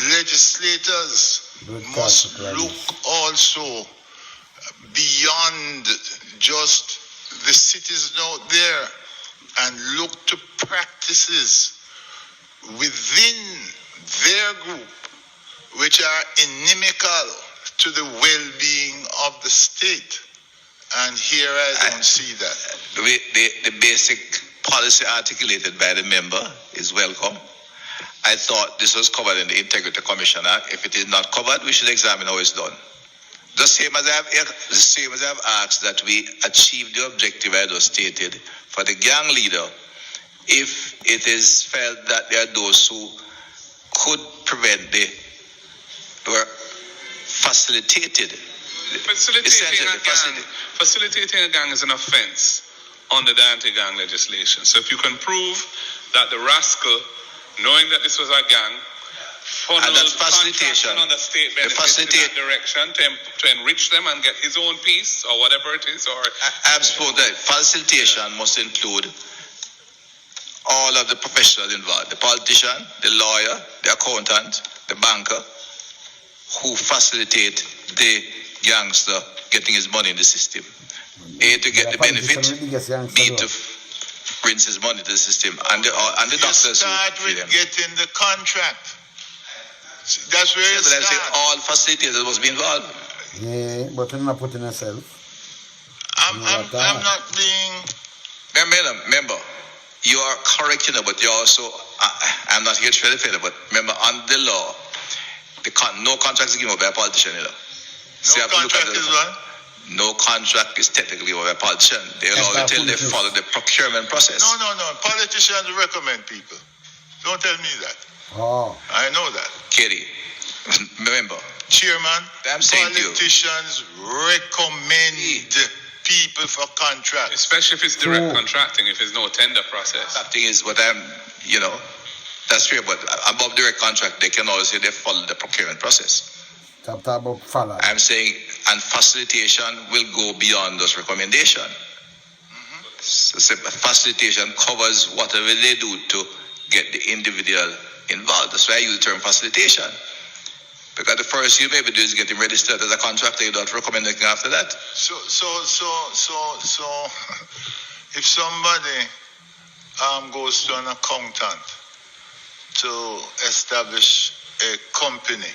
legislators must look also beyond just the citizens out there and look to practices within their group which are inimical to the well-being of the state. And here I don't see that. The basic policy articulated by the member is welcome. I thought this was covered in the Integrity Commission Act. If it is not covered, we should examine how it's done. The same as I've asked that we achieve the objective I just stated for the gang leader, if it is felt that there are those who could prevent or facilitated. Facilitating a gang is an offense under the anti-gang legislation. So if you can prove that the rascal, knowing that this was a gang, and that's facilitation. On the state benefits in that direction to enrich them and get his own piece or whatever it is. Or I've spoken that facilitation must include all of the professionals involved: the politician, the lawyer, the accountant, the banker, who facilitate the gangster getting his money in the system. A, to get the benefit, B, to rinse his money to the system, and the doctors start with getting the contract. That's where you start. I say all facilitators must be involved. Yeah, but you're not putting yourself. I'm not being. Remember, you are correct, but you also. I'm not here to try to fail, but remember, under the law, no contract is given by a politician. No contract is what? No contract is technically by a politician. They allow until they follow the procurement process. No. Politicians recommend people. Don't tell me that. Oh. I know that. Katie, remember. Chairman, I'm saying politicians recommend people for contracts. Especially if it's direct contracting, if there's no tender process. Contracting is what that's fair, but above direct contract, they can always say they follow the procurement process. I'm saying, and facilitation will go beyond those recommendations. So facilitation covers whatever they do to get the individual involved. That's why I use the term facilitation. Because the first you maybe do is get him registered as a contractor, you don't recommend anything after that. So if somebody goes to an accountant to establish a company,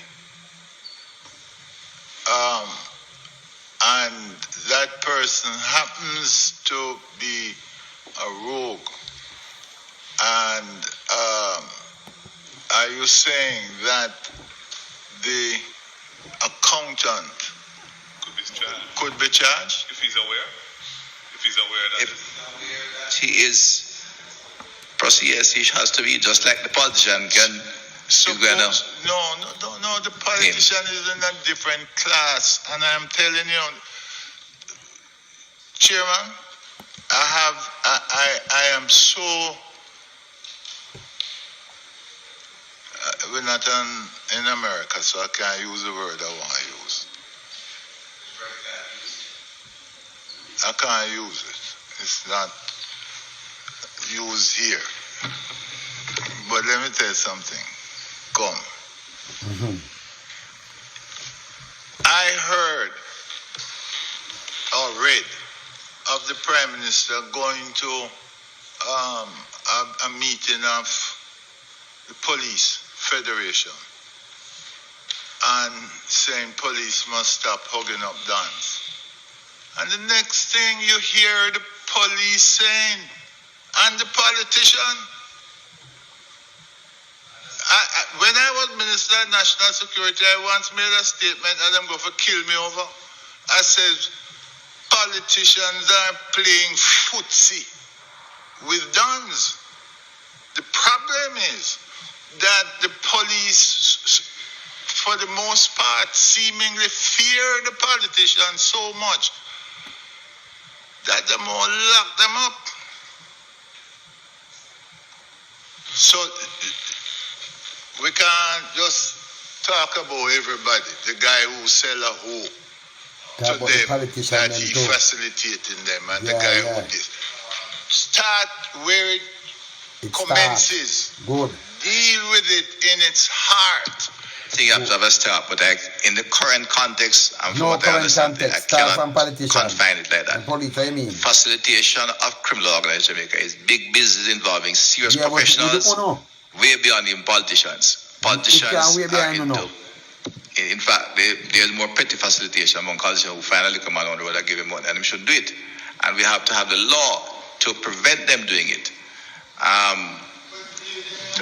and that person happens to be a rogue, and are you saying that the accountant could be charged? If he's aware that he is, yes, he has to be, just like the politician can. No, the politician is in a different class, and I'm telling you, Chairman, I am so. We're not in America, so I can't use the word I want to use. I can't use it. It's not used here. But let me tell you something. Come. I heard or read of the Prime Minister going to a meeting of the Police Federation and saying police must stop hugging up Dons. And the next thing you hear the police saying, and the politician, when I was Minister of National Security, I once made a statement and them go for kill me over. I said, politicians are playing footsie with Dons. The problem is that the police, for the most part, seemingly fear the politicians so much that they more lock them up. So we can't just talk about everybody. The guy who sell a hoe to them, that he facilitating them, and the guy who this. Start where it commences. Good. Deal with it in its heart. think you have to have a start, but in the current context, and from No what I current understand, context. I Start cannot from politicians. confine it like that. And police, what you mean? Facilitation of criminal organized Jamaica is big business involving serious Yeah, but you professionals, don't know. way beyond even politicians. Politicians can't way are behind, into. no. In fact, there's more petty facilitation among politicians who finally come on the road and give him money, and they shouldn't do it. And we have to have the law to prevent them doing it.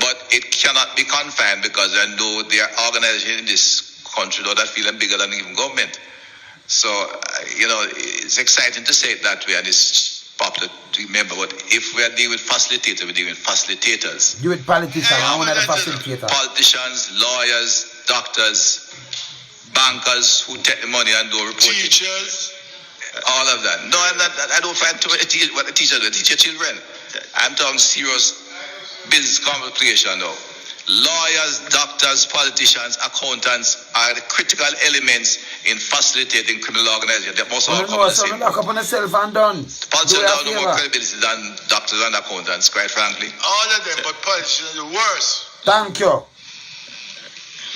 But it cannot be confined because I know there are organizations in this country that feel bigger than even government. So, it's exciting to say it that way, and it's popular to remember. But if we are dealing with facilitators, we're dealing with facilitators. You with politicians, I want to facilitator. Politicians, lawyers, doctors, bankers who take the money and do reporting. Teachers. All of that. No, I don't find what the teachers do. Teach your children. I'm talking serious business complication now. Lawyers, doctors, politicians, accountants are the critical elements in facilitating criminal organizations. They must all come to the same. Lock up on yourself and done. Politicians have no more credibility than doctors and accountants, quite frankly. All of them, but politicians are worse. Thank you.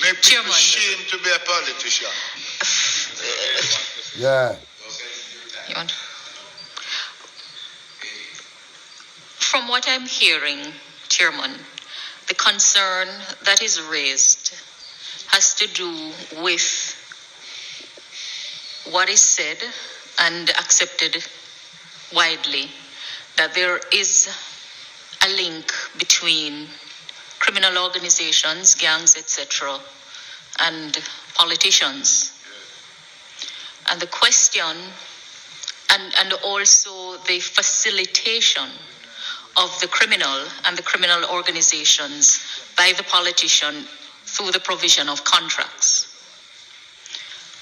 Make people ashamed to be a politician. Yeah. From what I'm hearing, Chairman, the concern that is raised has to do with what is said and accepted widely, that there is a link between criminal organizations, gangs, etc., and politicians. And the question, and also the facilitation of the criminal and the criminal organizations by the politician through the provision of contracts.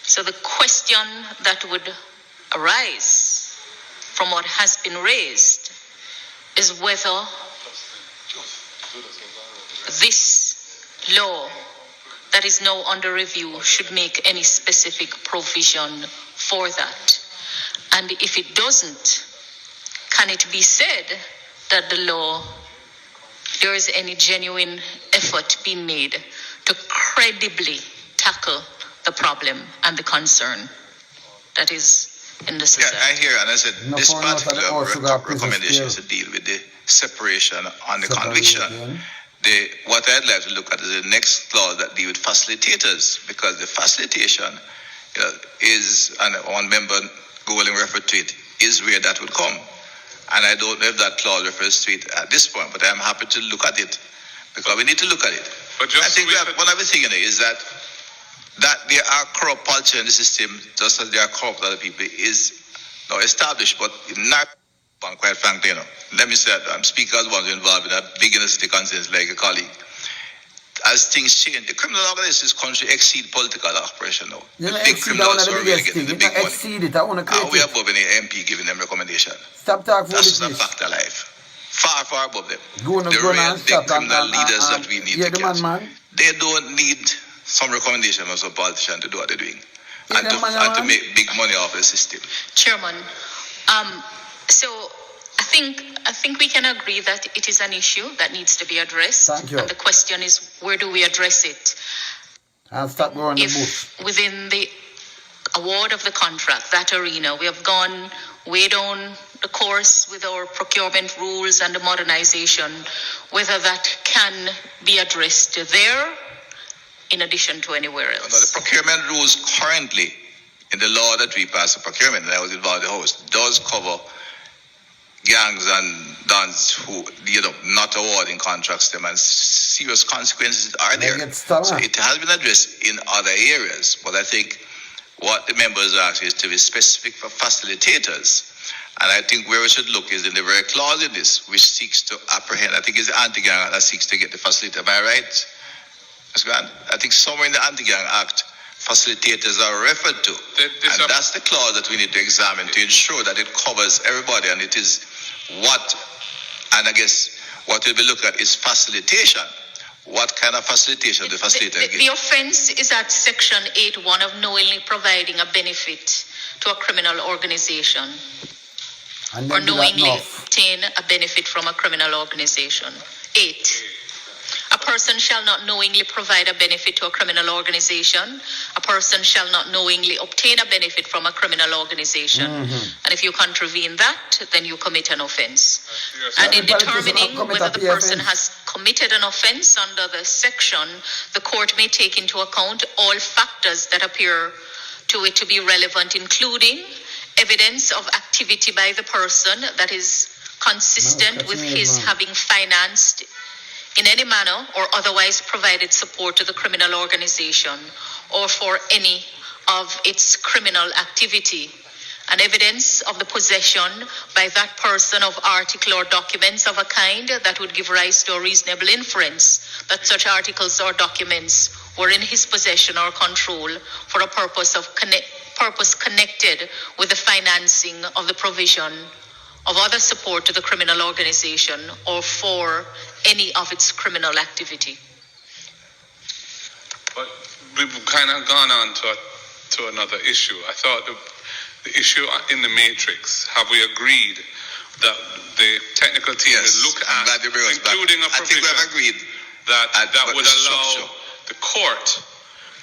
So the question that would arise from what has been raised is whether this law that is now under review should make any specific provision for that. And if it doesn't, can it be said that the law, there is any genuine effort being made to credibly tackle the problem and the concern that is in the society? Yeah, I hear, and I said, this particular recommendation is to deal with the separation on the conviction. What I'd like to look at is the next clause that deal with facilitators, because the facilitation is, and one member Golding referred to it, is where that would come. And I don't know if that clause refers to it at this point, but I'm happy to look at it because we need to look at it. But I think one of the things is that there are corrupt politics in the system, just as there are corrupt other people, is now established, but not, quite frankly, let me say that speakers want to involve in a big city concerns like a colleague. As things change, the criminal organizations country exceed political operation now. You the big criminals are really getting the big money. Exceed it. I want to create we are above any MP giving them recommendation. Stop talking for That's this. a fact of life. Far, far above them. Go on, the go real on, big stop criminal leaders that we need to catch. Man. They don't need some recommendation from some politician to do what they're doing. Yeah, and to make big money off the system. Chairman, so I think we can agree that it is an issue that needs to be addressed. Thank you. And the question is, where do we address it? And stop going the bush. Within the award of the contract, that arena, we have gone way down the course with our procurement rules and the modernization, whether that can be addressed there in addition to anywhere else. No, the procurement rules currently in the law that we passed, the procurement, and I was involved in the House, does cover gangs and dons who, not awarding contracts to them, and serious consequences are there. So it has been addressed in other areas, but I think what the members ask is to be specific for facilitators. And I think where we should look is in the very clause in this, which seeks to apprehend, I think it's the Anti-Gang Act that seeks to get the facilitator. Am I right, Mr. Grant? I think somewhere in the Anti-Gang Act, facilitators are referred to. And that's the clause that we need to examine to ensure that it covers everybody, and it is and I guess what we'll be looking at is facilitation. What kind of facilitation the facilitator gives? The offense is at section 8.1 of knowingly providing a benefit to a criminal organization or knowingly obtain a benefit from a criminal organization. 8. A person shall not knowingly provide a benefit to a criminal organization. A person shall not knowingly obtain a benefit from a criminal organization. And if you contravene that, then you commit an offense. And in determining whether the person has committed an offense under the section, the court may take into account all factors that appear to it to be relevant, including evidence of activity by the person that is consistent with his having financed in any manner or otherwise provided support to the criminal organization or for any of its criminal activity, and evidence of the possession by that person of article or documents of a kind that would give rise to a reasonable inference that such articles or documents were in his possession or control for a purpose connected with the financing of the provision of other support to the criminal organization or for any of its criminal activity. But we've kind of gone on to another issue. I thought the issue in the matrix, have we agreed that the technical team will look at, including a provision that would allow the court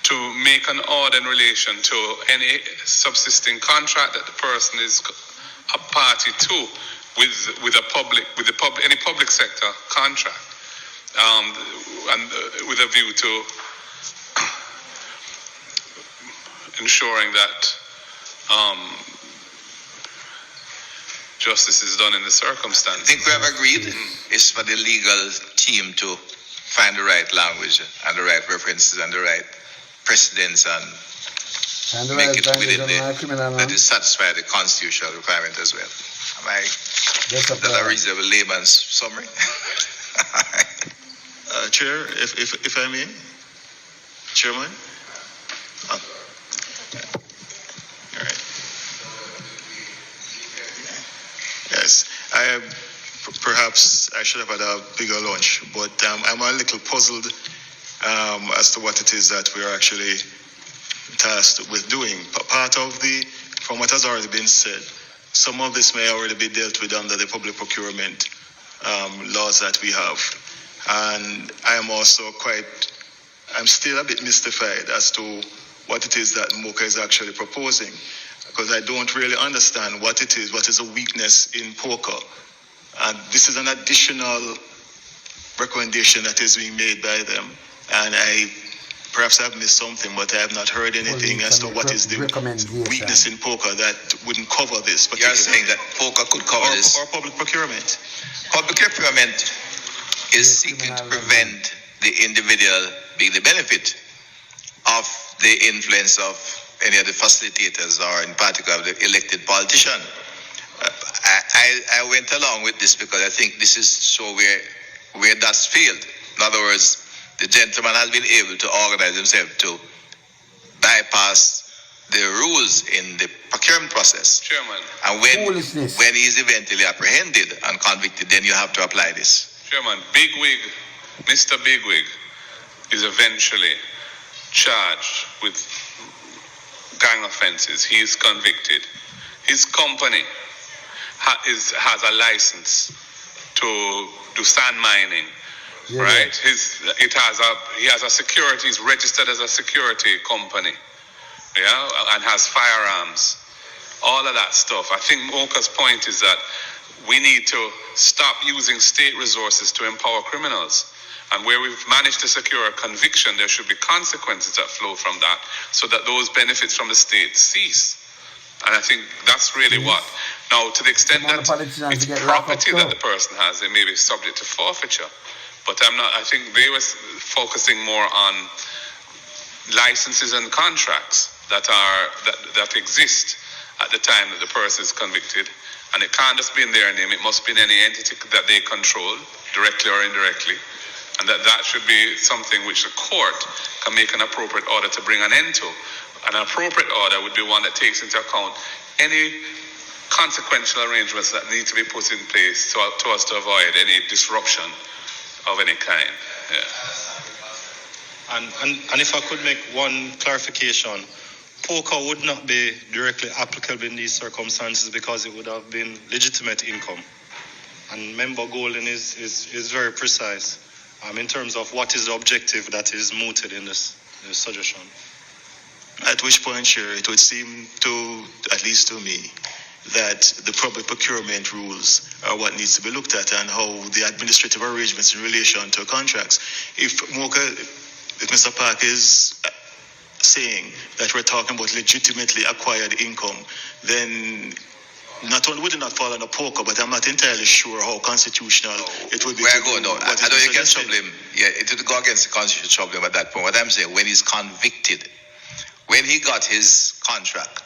to make an order in relation to any subsisting contract that the person is a party to with any public sector contract, and with a view to ensuring that justice is done in the circumstances. I think we have agreed is for the legal team to find the right language and the right references and the right precedents and make it within that is satisfy the constitutional requirement as well. Am I that a reasonable layman's summary? Chair, if I may, Chairman. All right. Yes, perhaps I should have had a bigger lunch, but I'm a little puzzled as to what it is that we're actually tasked with doing. Part of from what has already been said, some of this may already be dealt with under the public procurement laws that we have. And I'm still a bit mystified as to what it is that MOCA is actually proposing, because I don't really understand what it is, what is a weakness in poker. And this is an additional recommendation that is being made by them. And perhaps I've missed something, but I have not heard anything as to what is the weakness in poker that wouldn't cover this. You're saying that poker could cover this? Or public procurement. Public procurement is seeking to prevent the individual being the benefit of the influence of any of the facilitators or in particular the elected politician. I went along with this because I think this is so where that's failed. In other words, the gentleman has been able to organize himself to bypass the rules in the procurement process. Chairman. And when he's eventually apprehended and convicted, then you have to apply this. Chairman, Bigwig, Mr. Bigwig is eventually charged with gang offenses. He is convicted. His company has a license to do sand mining, right? He has a security. He's registered as a security company, and has firearms. All of that stuff. I think Mocha's point is that we need to stop using state resources to empower criminals. And where we've managed to secure a conviction, there should be consequences that flow from that so that those benefits from the state cease. And I think that's really what. Now, to the extent that it's property that the person has, it may be subject to forfeiture. But I think they were focusing more on licenses and contracts that exist at the time that the person is convicted. And it can't just be in their name, it must be in any entity that they control, directly or indirectly. And that should be something which the court can make an appropriate order to bring an end to. An appropriate order would be one that takes into account any consequential arrangements that need to be put in place to us to avoid any disruption of any kind. Yeah. And if I could make one clarification, poker would not be directly applicable in these circumstances because it would have been legitimate income. And member Golden is very precise in terms of what is the objective that is mooted in this suggestion. At which point, Chair, it would seem to, at least to me, that the public procurement rules are what needs to be looked at and how the administrative arrangements in relation to contracts. If Mr. Park is saying that we're talking about legitimately acquired income, then not only would it not fall under poker, but I'm not entirely sure how constitutional it would be. Where I go now, I don't against trouble him. Yeah, it would go against the constitutional trouble at that point. What I'm saying, when he's convicted, when he got his contract,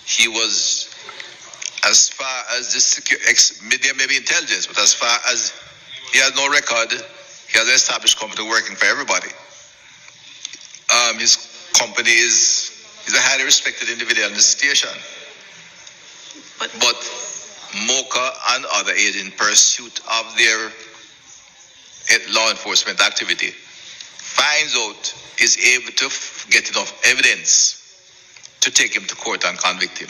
he was, as far as the media, maybe intelligence, but as far as he has no record, he has an established company working for everybody. His company is a highly respected individual in the station. But MOCA and other aides in pursuit of their law enforcement activity finds out, is able to get enough evidence to take him to court and convict him.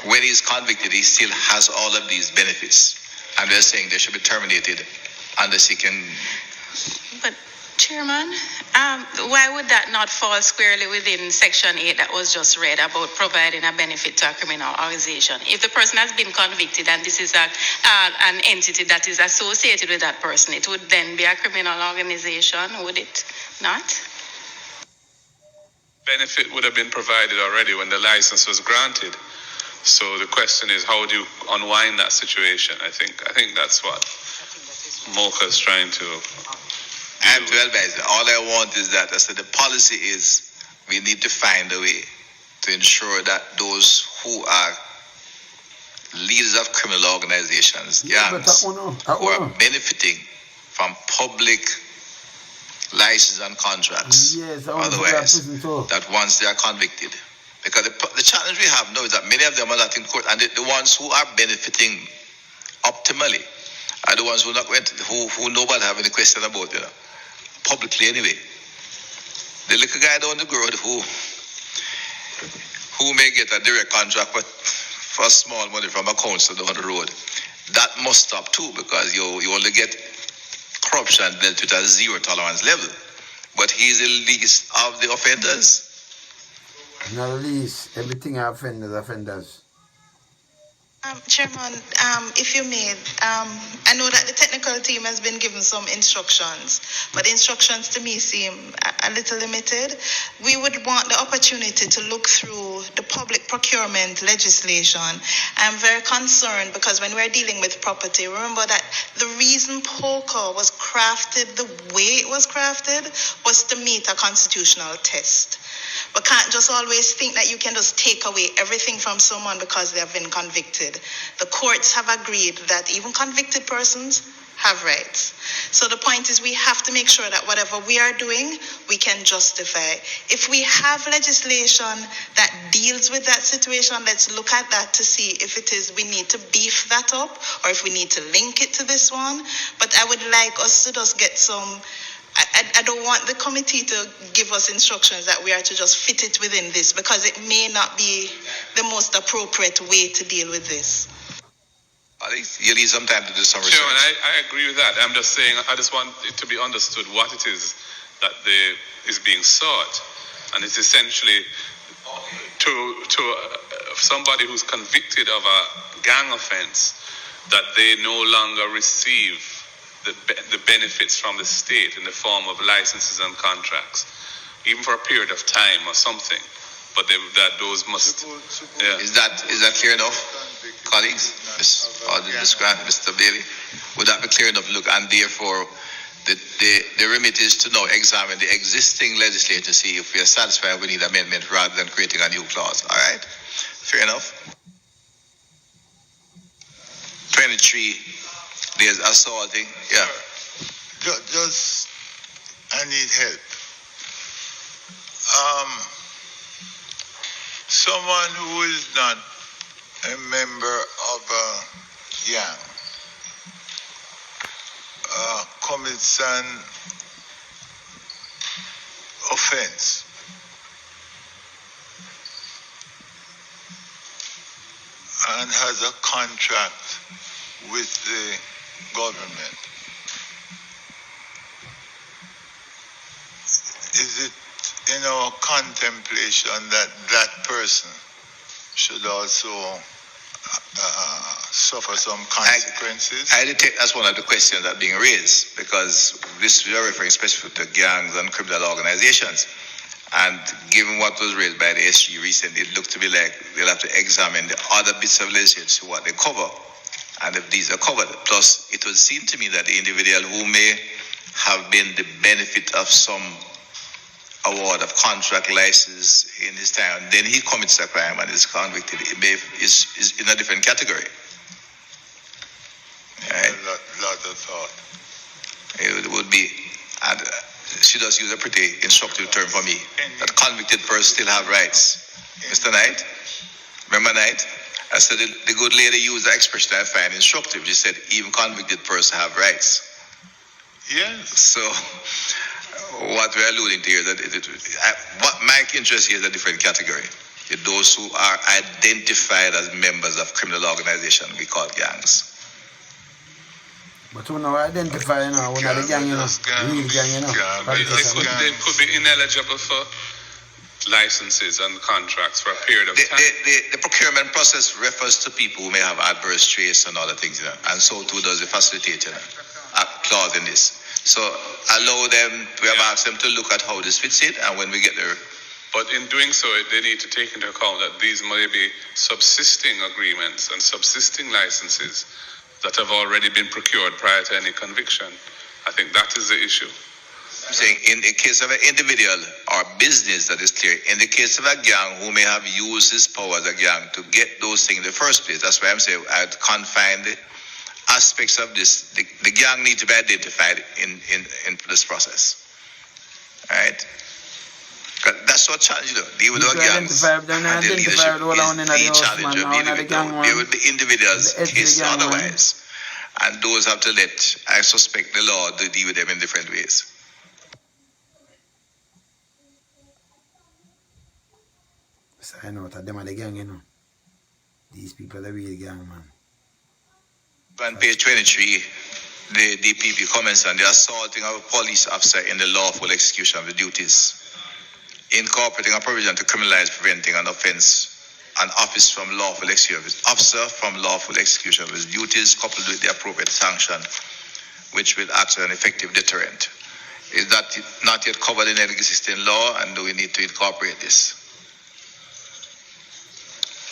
When he's convicted, he still has all of these benefits. And they're saying they should be terminated unless he can. But, Chairman, why would that not fall squarely within Section 8 that was just read about providing a benefit to a criminal organization? If the person has been convicted and this is an entity that is associated with that person, it would then be a criminal organization, would it not? Benefit would have been provided already when the license was granted. So the question is, how do you unwind that situation? I think that's what MOCA is trying to. And to advise, all I want is that, I said, the policy is we need to find a way to ensure that those who are leaders of criminal organizations, gangs, who are benefiting from public license and contracts, otherwise, that once they are convicted, because the challenge we have now is that many of them are not in court, and the ones who are benefiting optimally are the ones who not went, who nobody have any question about, publicly anyway. The little guy down the road who may get a direct contract for small money from a council down the road, that must stop too, because you only get corruption dealt with at zero tolerance level. But he's the least of the offenders. Not least, everything are offenders. Chairman, if you may, I know that the technical team has been given some instructions, but instructions to me seem a little limited. We would want the opportunity to look through the public procurement legislation. I'm very concerned because when we're dealing with property, remember that the reason POCA was crafted the way it was crafted was to meet a constitutional test. We can't just always think that you can just take away everything from someone because they have been convicted. The courts have agreed that even convicted persons have rights. So the point is we have to make sure that whatever we are doing, we can justify. If we have legislation that deals with that situation, let's look at that to see if it is we need to beef that up or if we need to link it to this one. But I would like us to just get some. I don't want the committee to give us instructions that we are to just fit it within this, because it may not be the most appropriate way to deal with this. At least you need some time to do some research. Sure, and I agree with that. I'm just saying, I just want it to be understood what it is that is being sought. And it's essentially to somebody who's convicted of a gang offense, that they no longer receive the benefits from the state in the form of licenses and contracts, even for a period of time or something. But that those must. Yeah. Is that clear enough, colleagues? Mr. Bailey, would that be clear enough? Look, and therefore, the remit is to now examine the existing legislation to see if we are satisfied we need amendment rather than creating a new clause. All right, fair enough. 23. There's assaulting. Yeah. Just, I need help. Someone who is not a member of a gang commits an offense. And has a contract with the government. is it in our contemplation that that person should also suffer some consequences? I detect that's one of the questions that are being raised, because this we are referring specifically to gangs and criminal organizations. And given what was raised by the SG recently, it looked to be like they'll have to examine the other bits of legislation, what they cover, and if these are covered. Plus, it would seem to me that the individual who may have been the benefit of some award of contract license in his time, then he commits a crime and is convicted, is in a different category. Right? Lot of thought. It would be, and she does use a pretty instructive term for me, that convicted persons still have rights. Mr. Knight, remember Knight? I said the good lady used the expression I find instructive. She said even convicted persons have rights. Yes. So what we're alluding to here is that what my interest here is a different category. Those who are identified as members of criminal organizations we call gangs. But who now identify, you know, when the gang, you know, real gang, you know. They could be ineligible for licenses and contracts for a period of time. The procurement process refers to people who may have adverse traits and other things, you know, and so too does the facilitation clause in this. So allow them, we have asked them to look at how this fits in, and when we get there. But in doing so, they need to take into account that these may be subsisting agreements and subsisting licenses that have already been procured prior to any conviction. I think that is the issue. I'm saying in the case of an individual or business, that is clear. In the case of a gang who may have used his power as a gang to get those things in the first place, that's why I'm saying I'd confine the aspects of this. The gang need to be identified in this process. All right? That's what challenge, you know. Deal with our gangs. And the leadership is the challenge of dealing with them. There will be individuals, cases otherwise. And those have to let, I suspect, the law to deal with them in different ways. So I know what them are the gang, you know. These people are the real gang, man. On page 23, the DPP comments on the assaulting of a police officer in the lawful execution of the duties, incorporating a provision to criminalize preventing an offense, an office from lawful execution of his officer from lawful execution of his duties, coupled with the appropriate sanction, which will act as an effective deterrent. Is that not yet covered in existing law, and do we need to incorporate this?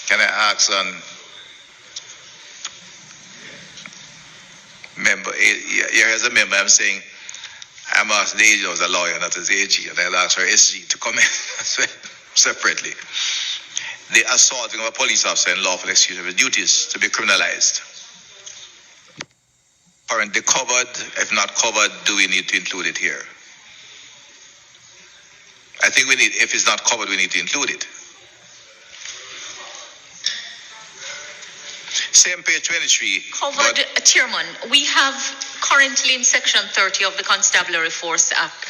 Can I ask on member, here as a member, I'm saying, I'm asking the AG as a lawyer, not as AG, and I'll ask her SG to comment separately. The assaulting of a police officer in lawful execution of his duties to be criminalized. Currently covered, if not covered, do we need to include it here? I think we need, if it's not covered, we need to include it. Same page 23. Covered, Chairman, we have currently in Section 30 of the Constabulary Force Act,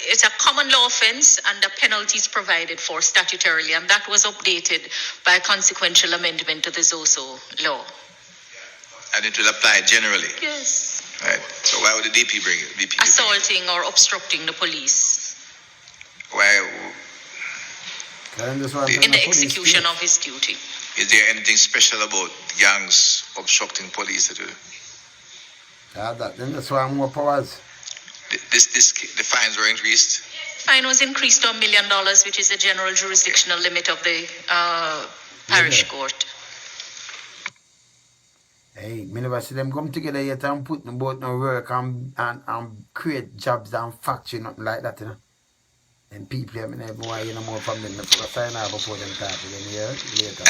it's a common law offense and the penalties provided for statutorily, and that was updated by a consequential amendment to the ZOSO law. And it will apply generally? Yes. Right. So why would the DP bring it? Assaulting or obstructing the police. Why? In the execution of his duty. Is there anything special about gangs obstructing police to do? Yeah, that's why more powers. The fines were increased? Fine was increased to $1 million, which is the general jurisdictional limit of the parish court. Hey, me never see them come together yet and put them both no work and create jobs and factory, nothing like that, you know. And people, I mean, everyone, you know, more from them, sign out before them start, you know, later.